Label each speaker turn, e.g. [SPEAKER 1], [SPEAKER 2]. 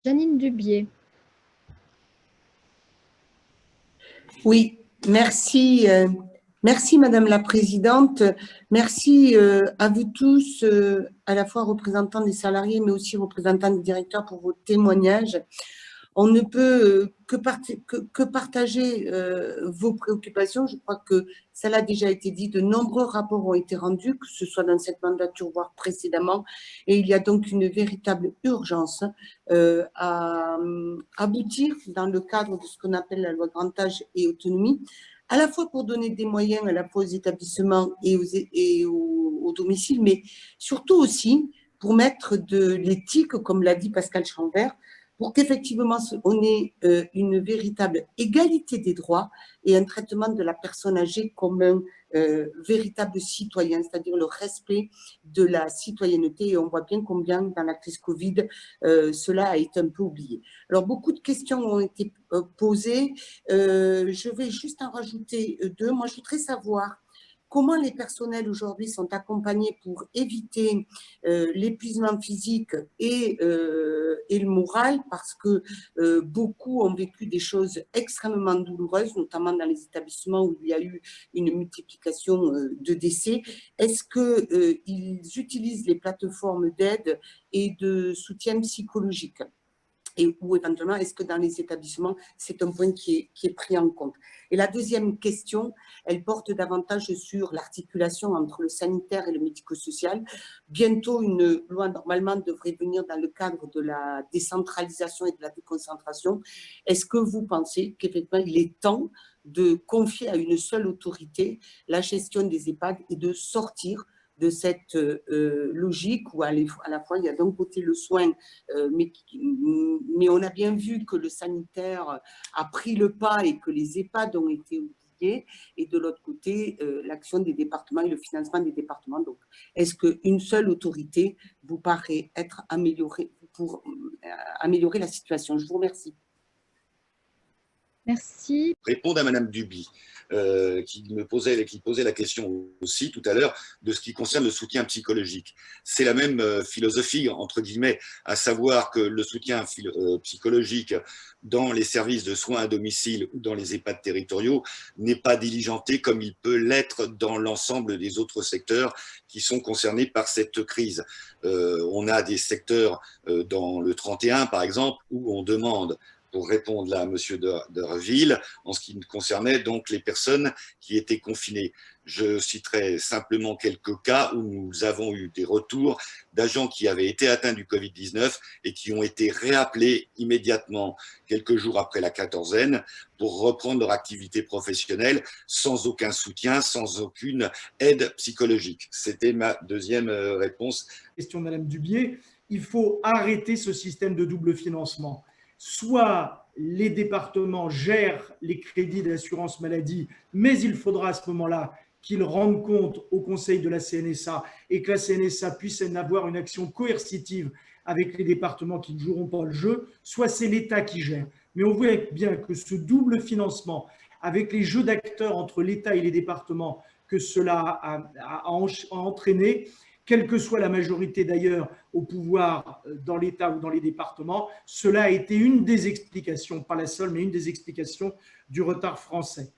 [SPEAKER 1] Janine Dubié.
[SPEAKER 2] Oui, merci. Merci Madame la Présidente. Merci à vous tous, à la fois représentants des salariés, mais aussi représentants des directeurs pour vos témoignages. On ne peut que partager vos préoccupations. Je crois que ça a déjà été dit. De nombreux rapports ont été rendus, que ce soit dans cette mandature, voire précédemment. Et il y a donc une véritable urgence à aboutir dans le cadre de ce qu'on appelle la loi grand âge et autonomie, à la fois pour donner des moyens à la fois aux établissements et aux domiciles, mais surtout aussi pour mettre de l'éthique, comme l'a dit Pascal Chambert, pour qu'effectivement on ait une véritable égalité des droits et un traitement de la personne âgée comme un véritable citoyen, c'est-à-dire le respect de la citoyenneté. Et on voit bien combien dans la crise Covid, cela a été un peu oublié. Alors, beaucoup de questions ont été posées. Je vais juste en rajouter deux. Moi, je voudrais savoir comment les personnels aujourd'hui sont accompagnés pour éviter l'épuisement physique et le moral, parce que beaucoup ont vécu des choses extrêmement douloureuses, notamment dans les établissements où il y a eu une multiplication de décès. Est-ce qu'ils utilisent les plateformes d'aide et de soutien psychologique ? Ou éventuellement, est-ce que dans les établissements, c'est un point qui est pris en compte? Et la deuxième question, elle porte davantage sur l'articulation entre le sanitaire et le médico-social. Bientôt, une loi, normalement, devrait venir dans le cadre de la décentralisation et de la déconcentration. Est-ce que vous pensez qu'effectivement, il est temps de confier à une seule autorité la gestion des EHPAD et de sortir de cette logique où à la fois il y a d'un côté le soin, mais on a bien vu que le sanitaire a pris le pas et que les EHPAD ont été oubliés, et de l'autre côté l'action des départements et le financement des départements. Donc, est-ce qu'une seule autorité vous paraît être améliorée pour améliorer la situation? Je vous remercie.
[SPEAKER 1] Merci.
[SPEAKER 3] Répondre à Madame Duby, qui posait la question aussi tout à l'heure de ce qui concerne le soutien psychologique. C'est la même philosophie, entre guillemets, à savoir que le soutien psychologique dans les services de soins à domicile ou dans les EHPAD territoriaux n'est pas diligenté comme il peut l'être dans l'ensemble des autres secteurs qui sont concernés par cette crise. On a des secteurs dans le 31, par exemple, où on demande, pour répondre là à M. Derville, en ce qui concernait donc les personnes qui étaient confinées. Je citerai simplement quelques cas où nous avons eu des retours d'agents qui avaient été atteints du Covid-19 et qui ont été réappelés immédiatement, quelques jours après la quatorzaine, pour reprendre leur activité professionnelle sans aucun soutien, sans aucune aide psychologique. C'était ma deuxième réponse.
[SPEAKER 4] Question de Mme Dubié, il faut arrêter ce système de double financement. Soit les départements gèrent les crédits d'assurance maladie, mais il faudra à ce moment-là qu'ils rendent compte au Conseil de la CNSA et que la CNSA puisse avoir une action coercitive avec les départements qui ne joueront pas le jeu, soit c'est l'État qui gère. Mais on voit bien que ce double financement, avec les jeux d'acteurs entre l'État et les départements, que cela a entraîné, quelle que soit la majorité d'ailleurs au pouvoir dans l'État ou dans les départements, cela a été une des explications, pas la seule, mais une des explications du retard français.